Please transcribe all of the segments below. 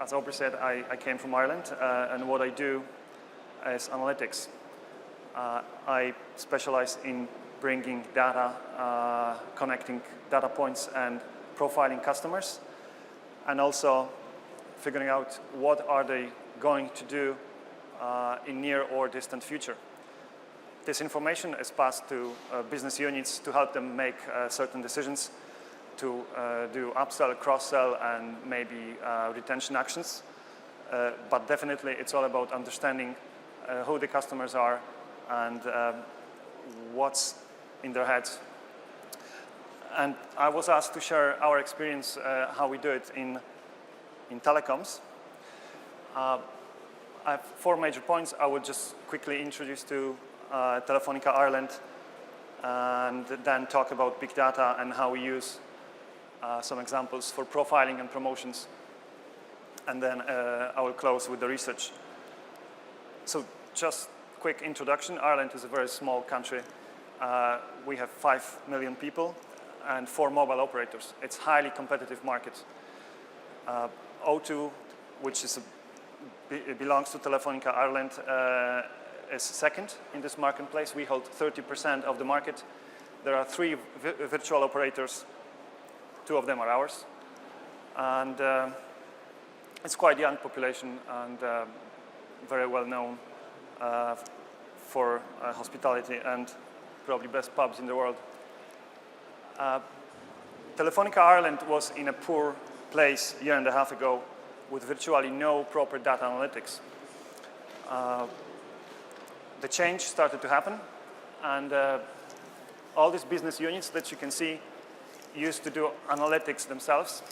as Aubrey said, I came from Ireland, and what I do is analytics. I specialize in bringing data, connecting data points and profiling customers, and also figuring out what are they going to do in near or distant future. This information is passed to business units to help them make certain decisions, to do upsell, cross-sell, and maybe retention actions. But definitely it's all about understanding who the customers are and what's in their heads. And I was asked to share our experience, how we do it in telecoms. I have 4 major points. I would just quickly introduce to Telefonica Ireland, and then talk about big data and how we use some examples for profiling and promotions. And then I will close with the research. So just quick introduction. Ireland is a very small country. We have 5 million people and 4 mobile operators. It's a highly competitive market. O2, which is belongs to Telefonica Ireland, is second in this marketplace. We hold 30% of the market. There are 3 virtual operators. 2 of them are ours. And it's quite a young population and very well known for hospitality and probably best pubs in the world. Telefonica Ireland was in a poor place a year and a half ago with virtually no proper data analytics. The change started to happen, and all these business units that you can see used to do analytics themselves.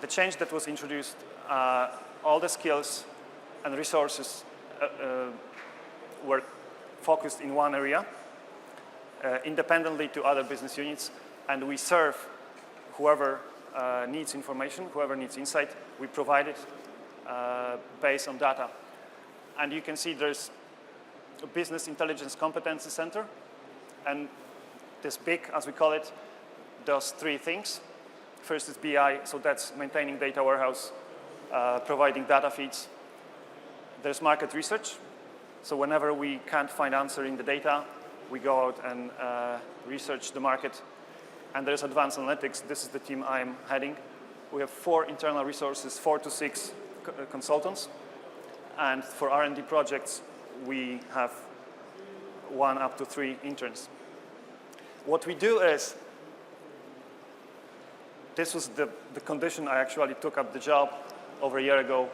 The change that was introduced, all the skills and resources were focused in one area, independently to other business units, and we serve whoever needs information, whoever needs insight. We provide it based on data. And you can see there's a Business Intelligence Competency Center, and this BIC, as we call it, does 3 things. First is BI, so that's maintaining data warehouse, providing data feeds. There's market research, so whenever we can't find answer in the data, we go out and research the market. And there's advanced analytics. This is the team I'm heading. We have 4 internal resources, 4 to 6 consultants. And for R&D projects, we have 1 up to 3 interns. What we do is, this was the condition I actually took up the job over a year ago.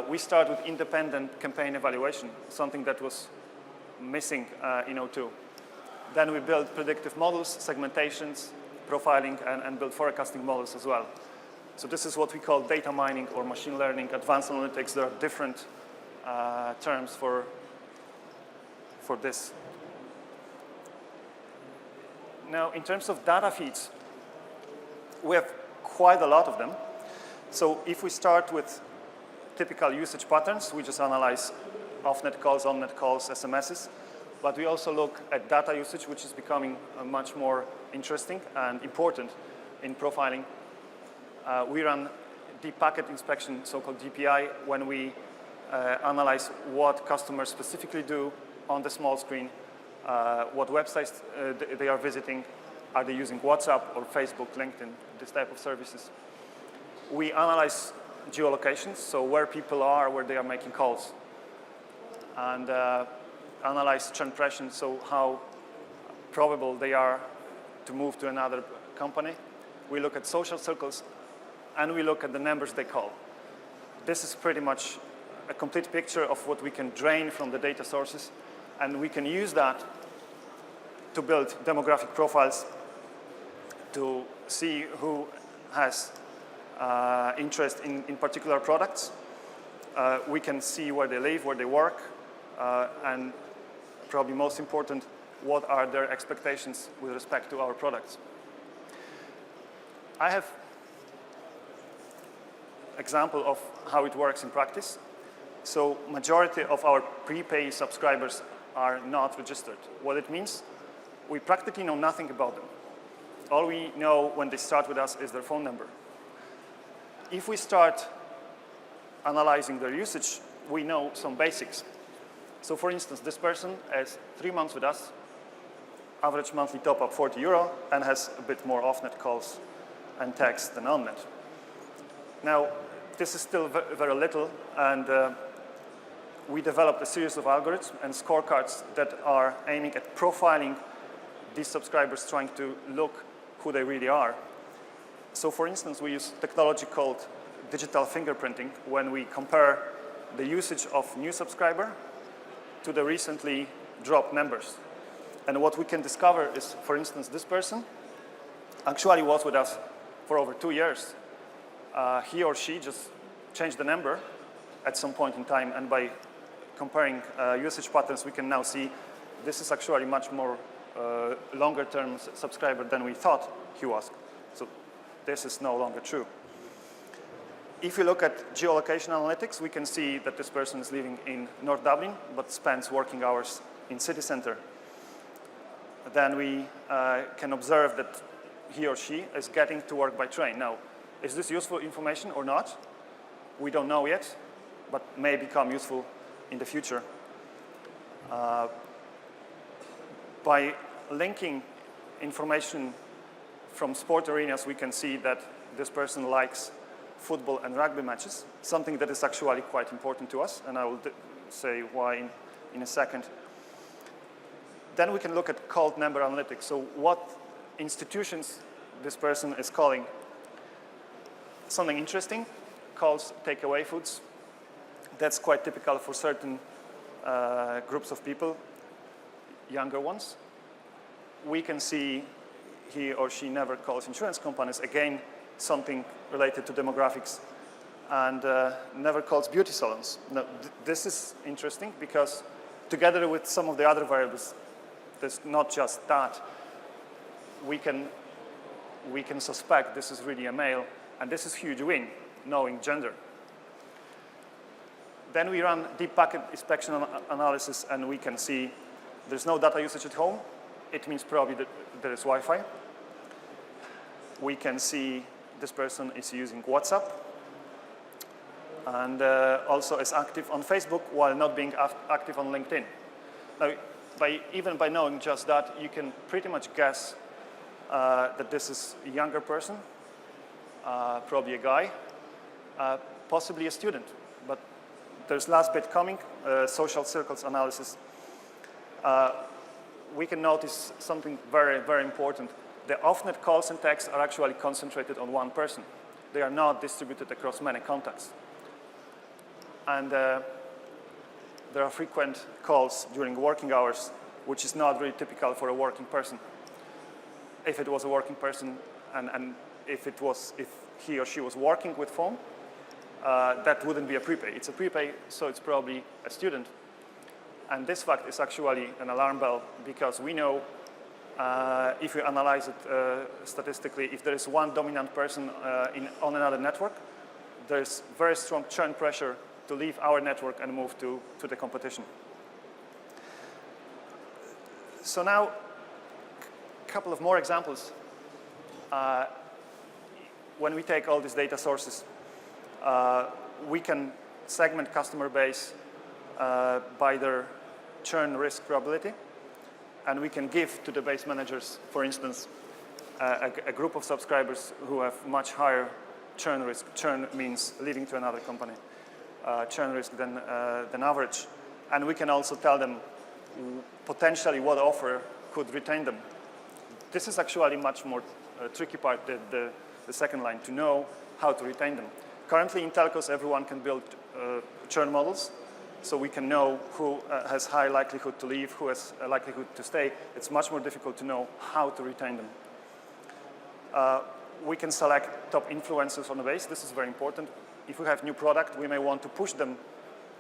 We start with independent campaign evaluation, something that was missing in O2. Then we build predictive models, segmentations, profiling, and build forecasting models as well. So this is what we call data mining or machine learning, advanced analytics. There are different terms for this. Now, in terms of data feeds, we have quite a lot of them. So if we start with typical usage patterns, we just analyze off-net calls, on-net calls, SMSs. But we also look at data usage, which is becoming much more interesting and important in profiling. We run deep packet inspection, so-called DPI, when we analyze what customers specifically do on the small screen, what websites they are visiting, are they using WhatsApp or Facebook, LinkedIn, this type of services. We analyze geolocations, so where people are, where they are making calls. And analyze churn pressure, so how probable they are to move to another company. We look at social circles, and we look at the numbers they call. This is pretty much a complete picture of what we can drain from the data sources, and we can use that to build demographic profiles to see who has interest in particular products. We can see where they live, where they work, and probably most important, what are their expectations with respect to our products. I have example of how it works in practice. So majority of our prepay subscribers are not registered. What it means, we practically know nothing about them. All we know when they start with us is their phone number. if we start analyzing their usage, we know some basics. So for instance, this person has 3 months with us, average monthly top-up 40 euro, and has a bit more off-net calls and text than on-net. Now, this is still very little, and we developed a series of algorithms and scorecards that are aiming at profiling these subscribers, trying to look who they really are. So for instance, we use technology called digital fingerprinting when we compare the usage of new subscriber to the recently dropped numbers. And what we can discover is, for instance, this person actually was with us for over 2 years. He or she just changed the number at some point in time, and by comparing usage patterns, we can now see this is actually much more longer-term subscriber than we thought he was. So this is no longer true. If you look at Geo Location Analytics, we can see that this person is living in North Dublin, but spends working hours in city center. Then we can observe that he or she is getting to work by train. Now, is this useful information or not? We don't know yet, but may become useful in the future. By linking information from sport arenas, we can see that this person likes football and rugby matches, something that is actually quite important to us, and I will say why in a second. Then we can look at called number analytics. So what institutions this person is calling. Something interesting, calls takeaway foods. That's quite typical for certain groups of people, younger ones. We can see he or she never calls insurance companies. Again, something related to demographics. And never calls beauty salons. Now, this is interesting because together with some of the other variables, there's not just that. We can suspect this is really a male, and this is a huge win, knowing gender. Then we run deep packet inspection analysis, and we can see there's no data usage at home. It means probably that there is Wi-Fi. We can see this person is using WhatsApp, and also is active on Facebook while not being active on LinkedIn. Now, even by knowing just that, you can pretty much guess that this is a younger person, probably a guy, possibly a student. But there's last bit coming, social circles analysis. We can notice something very, very important. The off-net calls and texts are actually concentrated on one person. They are not distributed across many contacts. And there are frequent calls during working hours, which is not really typical for a working person. If it was a working person, and if he or she was working with phone, that wouldn't be a prepay. It's a prepay, so it's probably a student. And this fact is actually an alarm bell, because we know if we analyze it statistically, if there is one dominant person on another network, there's very strong churn pressure to leave our network and move to the competition. So now, a couple of more examples. When we take all these data sources, we can segment customer base by their churn risk probability, and we can give to the base managers, for instance, a group of subscribers who have much higher churn risk. Churn means leaving to another company. Churn risk than average. And we can also tell them potentially what offer could retain them. This is actually much more tricky part, the second line, to know how to retain them. Currently in telcos, everyone can build churn models, so we can know who has high likelihood to leave, who has a likelihood to stay. It's much more difficult to know how to retain them. We can select top influencers on the base. This is very important. If we have new product, we may want to push them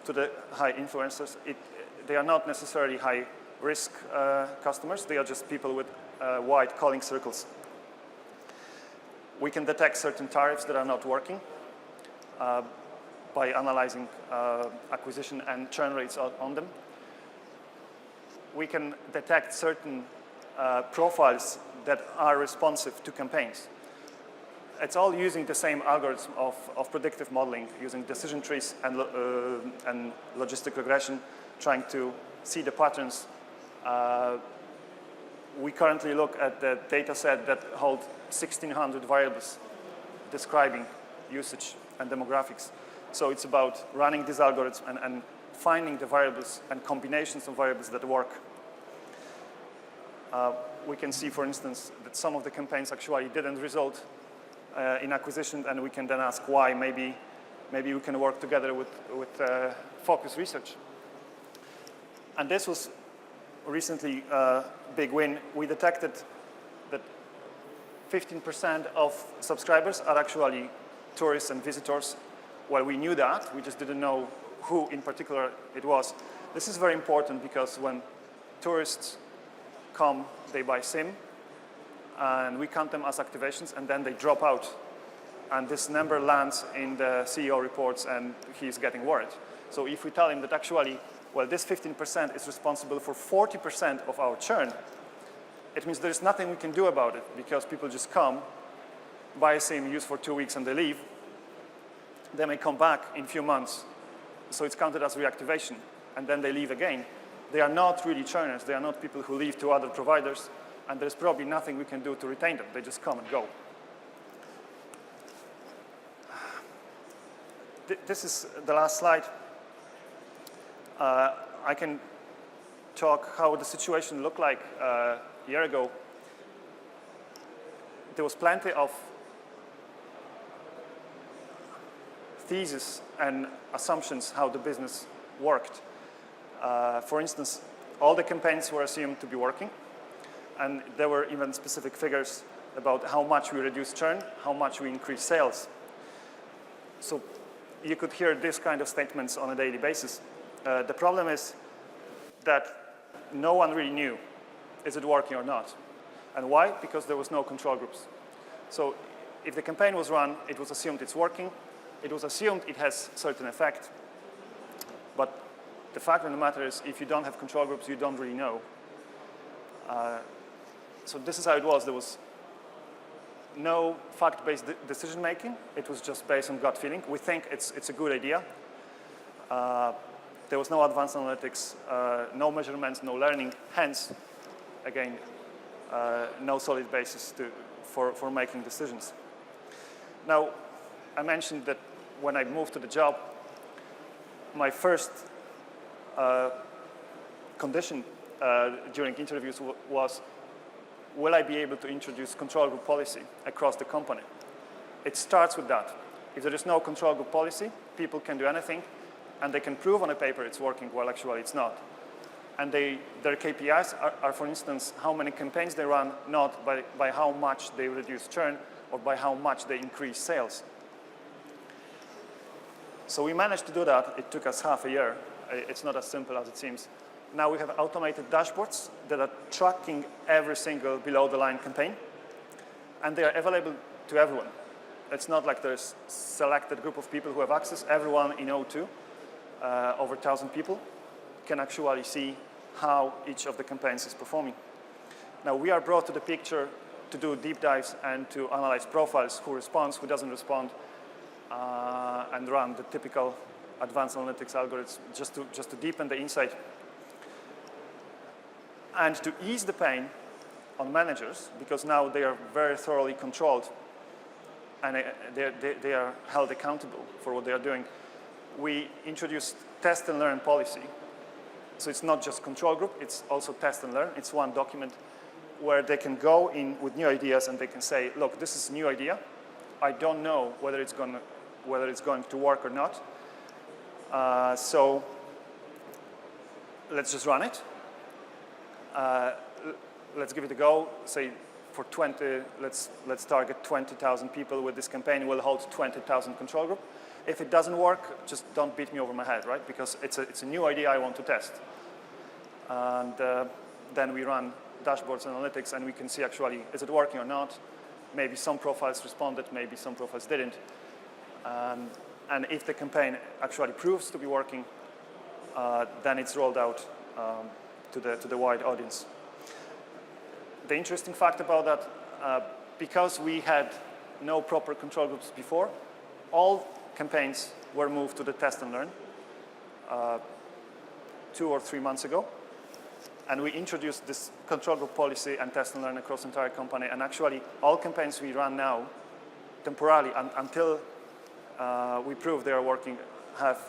to the high influencers. They are not necessarily high risk customers. They are just people with wide calling circles. We can detect certain tariffs that are not working by analyzing acquisition and churn rates on them. We can detect certain profiles that are responsive to campaigns. it's all using the same algorithm of predictive modeling, using decision trees and logistic regression, trying to see the patterns. We currently look at the data set that hold 1,600 variables describing usage and demographics. So it's about running these algorithms and finding the variables and combinations of variables that work. We can see, for instance, that some of the campaigns actually didn't result in acquisition, and we can then ask why. Maybe we can work together with focus research. And this was recently a big win. We detected that 15% of subscribers are actually tourists and visitors. Well, we knew that. We just didn't know who in particular it was. This is very important because when tourists come, they buy SIM, and we count them as activations, and then they drop out. And this number lands in the CEO reports, and he's getting worried. So if we tell him that actually, well, this 15% is responsible for 40% of our churn, it means there's nothing we can do about it, because people just come, buy a SIM, use for 2 weeks, and they leave. They may come back in a few months, so it's counted as reactivation, and then they leave again. They are not really churners. They are not people who leave to other providers, and there's probably nothing we can do to retain them. They just come and go. This is the last slide. I can talk how the situation looked like a year ago. There was plenty of theses and assumptions how the business worked. For instance, all the campaigns were assumed to be working, and there were even specific figures about how much we reduce churn, how much we increase sales. So you could hear this kind of statements on a daily basis. The problem is that no one really knew, is it working or not? And why? Because there was no control groups. So if the campaign was run, it was assumed it's working. It was assumed it has certain effect. But the fact of the matter is, if you don't have control groups, you don't really know. So this is how it was. There was no fact-based decision making. It was just based on gut feeling. We think it's a good idea. There was no advanced analytics, no measurements, no learning. Hence, again, no solid basis for making decisions. Now, I mentioned that when I moved to the job, my first condition during interviews was, will I be able to introduce control group policy across the company? It starts with that. If there is no control group policy, people can do anything, and they can prove on a paper it's working while actually it's not. And their KPIs are, for instance, how many campaigns they run, not by how much they reduce churn or by how much they increase sales. So we managed to do that. It took us half a year. It's not as simple as it seems. Now we have automated dashboards that are tracking every single below-the-line campaign, and they are available to everyone. It's not like there's a selected group of people who have access. Everyone in O2, over 1,000 people, can actually see how each of the campaigns is performing. Now we are brought to the picture to do deep dives and to analyze profiles, who responds, who doesn't respond, and run the typical advanced analytics algorithms just to deepen the insight. And to ease the pain on managers, because now they are very thoroughly controlled and they are held accountable for what they are doing, we introduced test and learn policy. So it's not just control group, it's also test and learn. It's one document where they can go in with new ideas and they can say, look, this is a new idea. I don't know whether it's going to work or not. So let's just run it. Let's give it a go. Say for 20, let's target 20,000 people with this campaign. We'll hold 20,000 control group. If it doesn't work, just don't beat me over my head, right? Because it's a new idea I want to test. And then we run dashboards analytics, and we can see actually, is it working or not? Maybe some profiles responded, maybe some profiles didn't. And if the campaign actually proves to be working, then it's rolled out to the wide audience. The interesting fact about that, because we had no proper control groups before. All campaigns were moved to the test and learn 2 or 3 months ago. And we introduced this control group policy and test and learn across the entire company. And actually, all campaigns we run now, temporarily, until we prove they are working, have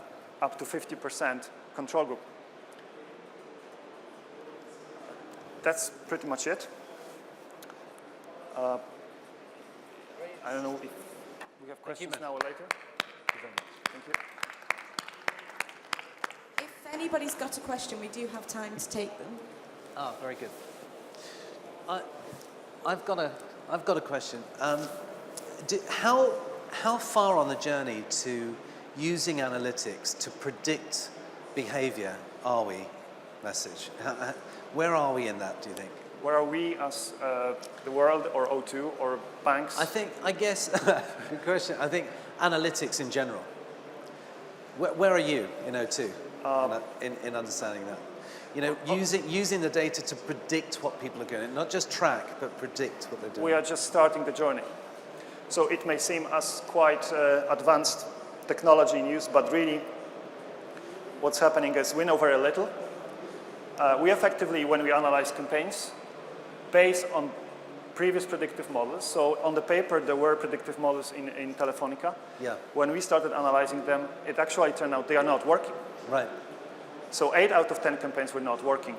up to 50% control group. That's pretty much it. I don't know if we have questions now or later. Thank you very much. Thank you. If anybody's got a question, we do have time to take them. Ah, very good. I've got a question. How far on the journey to using analytics to predict behavior are we, Maciej? Where are we in that, do you think? Where are we as the world, or O2, or banks? I guess, good question. I think analytics in general. Where are you in O2 in understanding that? You know, using the data to predict what people are going, not just track, but predict what they're doing. We are just starting the journey. So it may seem as quite advanced technology in use, but really what's happening is we know very little. We effectively, when we analyze campaigns, based on previous predictive models, so on the paper there were predictive models in Telefonica. Yeah. When we started analyzing them, it actually turned out they are not working. Right. So 8 out of 10 campaigns were not working.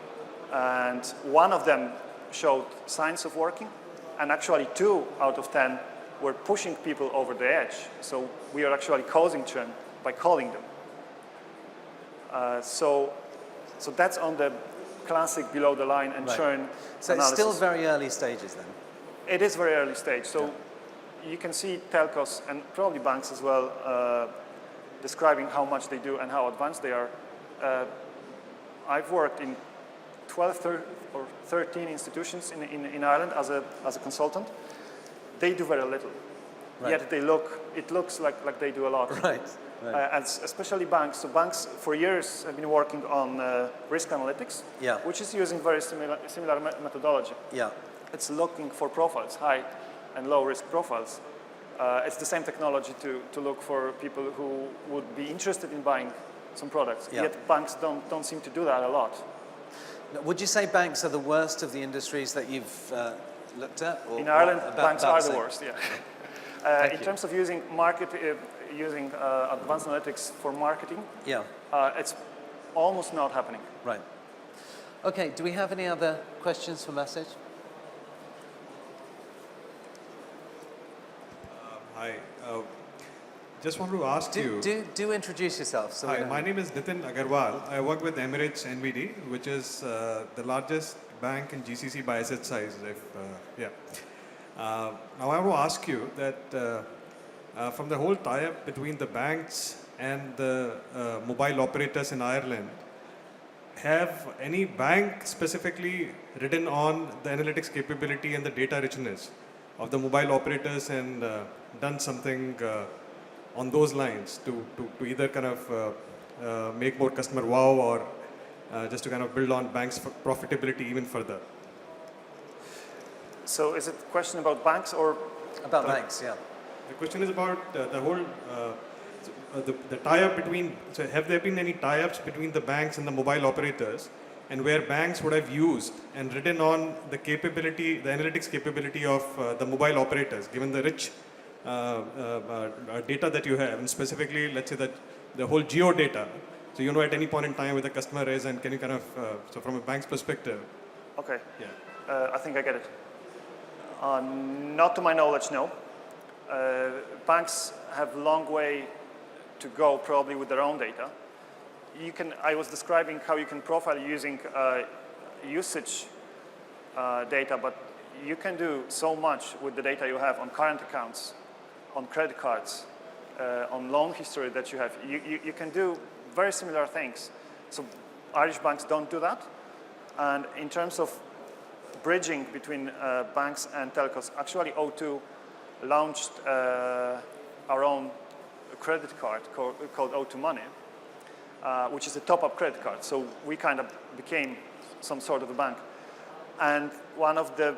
And 1 of them showed signs of working, and actually 2 out of 10 were pushing people over the edge. So we are actually causing churn by calling them. So that's on the classic below the line and churn So analysis. it's still very early stages then? It is very early stage. So you can see telcos and probably banks as well describing how much they do and how advanced they are. I've worked in 12 or 13 institutions in Ireland as a consultant. They do very little. Right. Yet it looks like they do a lot. Right. And especially banks. So banks for years have been working on risk analytics, which is using very similar methodology. Yeah. It's looking for profiles, high and low risk profiles. It's the same technology to look for people who would be interested in buying some products. Yeah. Yet banks don't seem to do that a lot. Would you say banks are the worst of the industries that you've looked at? Or, in Ireland, banks are the same? worst, in terms of using advanced analytics for marketing, it's almost not happening. Right. Okay, do we have any other questions for Maciej? Hi. Just want to ask you... Do introduce yourself. So hi, my name is Nitin Agarwal. I work with Emirates NBD, which is the largest bank in GCC by asset size. Now I want to ask you that from the whole tie-up between the banks and the mobile operators in Ireland, have any bank specifically ridden on the analytics capability and the data richness of the mobile operators and done something on those lines to either kind of make more customer wow or just to kind of build on banks' profitability even further? So is it a question about banks or? About banks, yeah. The question is about the whole, the tie-up between, so have there been any tie-ups between the banks and the mobile operators, and where banks would have used and ridden on the capability, the analytics capability of the mobile operators, given the rich data that you have, and specifically, let's say that the whole geo data, so you know at any point in time where the customer is, and can you kind of, so from a bank's perspective. Okay, I think I get it. Not to my knowledge, no. Banks have a long way to go probably with their own data. I was describing how you can profile using usage data, but you can do so much with the data you have on current accounts, on credit cards, on loan history that you have. You can do very similar things. So Irish banks don't do that. And in terms of bridging between banks and telcos, actually O2 launched our own credit card called O2 Money, which is a top-up credit card. So we kind of became some sort of a bank. And one of the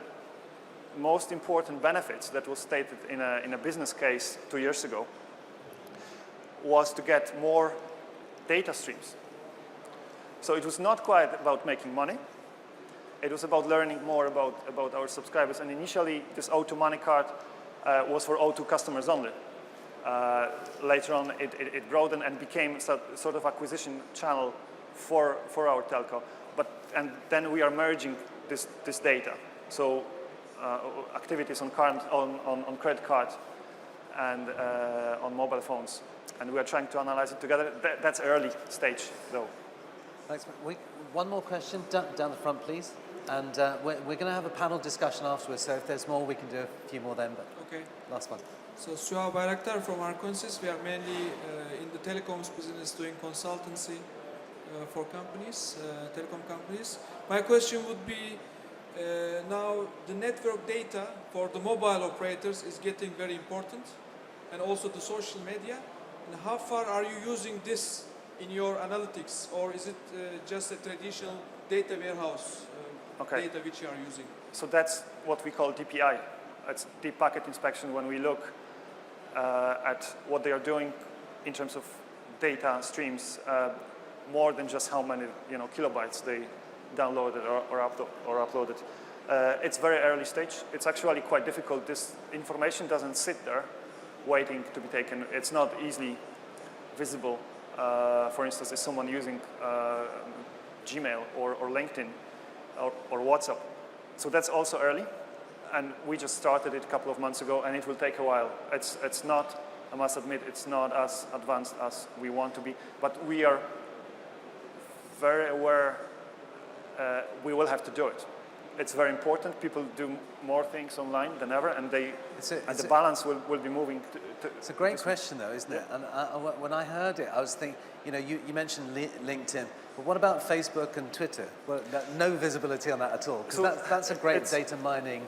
most important benefits that was stated in a business case 2 years ago was to get more data streams. So it was not quite about making money. It was about learning more about our subscribers. And initially, this O2 Money card was for O2 customers only. Later on, it broadened and became sort of acquisition channel for our telco. And then we are merging this data. So activities on credit cards and on mobile phones. And we are trying to analyze it together. That's early stage, though. Thanks. One more question down the front, please. And we're going to have a panel discussion afterwards, so if there's more, we can do a few more then. But Okay. last one. So Suha Bayraktar from Arkansas. We are mainly in the telecoms business doing consultancy for companies, telecom companies. My question would be, now the network data for the mobile operators is getting very important, and also the social media. And how far are you using this in your analytics, or is it just a traditional data warehouse data which you are using? So that's what we call DPI. It's deep packet inspection, when we look at what they are doing in terms of data streams, more than just how many kilobytes they downloaded or uploaded. It's very early stage. It's actually quite difficult. This information doesn't sit there waiting to be taken. It's not easily visible. For instance, is someone using Gmail or LinkedIn or WhatsApp? So that's also early, and we just started it a couple of months ago, and it will take a while. It's not, I must admit, it's not as advanced as we want to be, but we are very aware we will have to do it. It's very important. People do more things online than ever, and the balance will be moving to it's a great question, though, isn't it? And when I heard it, I was thinking, you mentioned LinkedIn, but what about Facebook and Twitter? Well, no visibility on that at all, because that's a great data mining,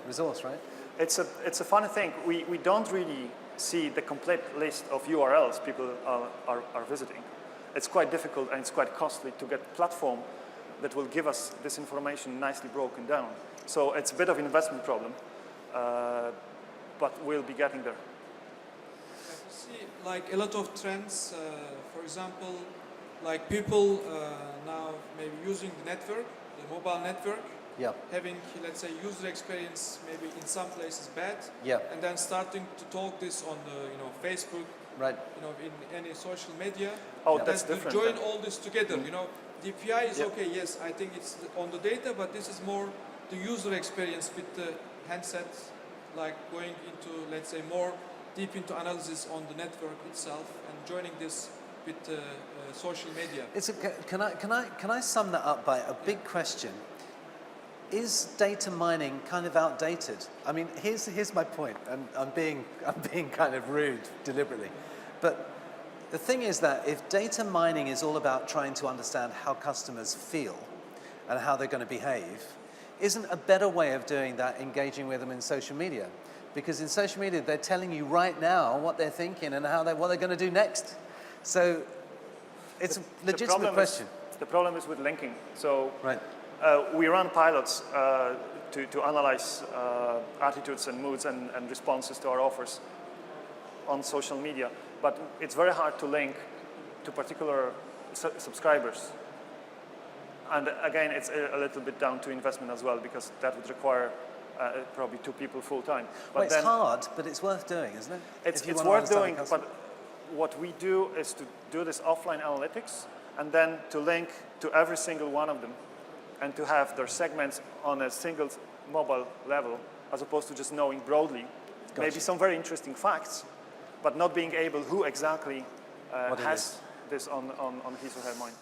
resource, right? It's a funny thing. We don't really see the complete list of URLs people are visiting. It's quite difficult, and it's quite costly to get a platform that will give us this information nicely broken down. So it's a bit of an investment problem, but we'll be getting there. I see like a lot of trends, for example, like people now maybe using the network, the mobile network, having, let's say, user experience maybe in some places bad, and then starting to talk this on the Facebook, right? In any social media. Oh, that's different. To join all this together, DPI is okay, yes, I think it's on the data, but this is more the user experience with the handsets, like going into, let's say, more deep into analysis on the network itself and joining this with social media. Can I sum that up by a big question? Is data mining kind of outdated? I mean, here's my point, and I'm being kind of rude deliberately, but the thing is that if data mining is all about trying to understand how customers feel and how they're going to behave, isn't a better way of doing that engaging with them in social media? Because in social media, they're telling you right now what they're thinking and what they're going to do next. So it's a legitimate question. The problem is with linking. So right. We run pilots to analyze attitudes and moods and responses to our offers on social media. But it's very hard to link to particular subscribers. And again, it's a little bit down to investment as well, because that would require probably 2 people full time. But it's hard, but it's worth doing, isn't it? It's worth doing, but what we do is to do this offline analytics and then to link to every single one of them and to have their segments on a single mobile level, as opposed to just knowing broadly, maybe some very interesting facts, but not being able who exactly has this on his or her mind.